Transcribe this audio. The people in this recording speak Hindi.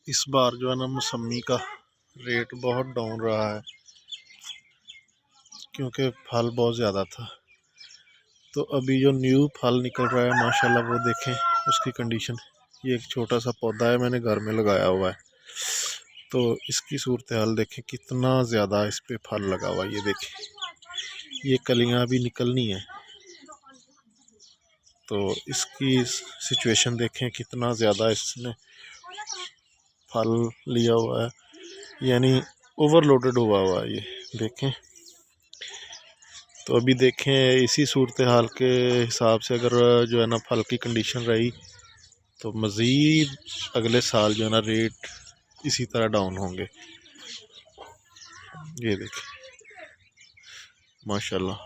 इस बार जो है ना मौसमी का रेट बहुत डाउन रहा है क्योंकि फल बहुत ज़्यादा था। तो अभी जो न्यू फल निकल रहा है माशाल्लाह वो देखें उसकी कंडीशन। ये एक छोटा सा पौधा है, मैंने घर में लगाया हुआ है, तो इसकी सूरत हाल देखें, कितना ज़्यादा इस पे फल लगा हुआ है। ये देखें, ये कलियां भी निकलनी है, तो इसकी सिचुएशन देखें, कितना ज़्यादा इसने फल लिया हुआ है, यानी ओवरलोडेड हुआ है ये देखें। तो अभी देखें इसी सूरत हाल के हिसाब से अगर जो है ना फल की कंडीशन रही तो मज़ीद अगले साल जो है ना रेट इसी तरह डाउन होंगे। ये देखें माशाल्लाह।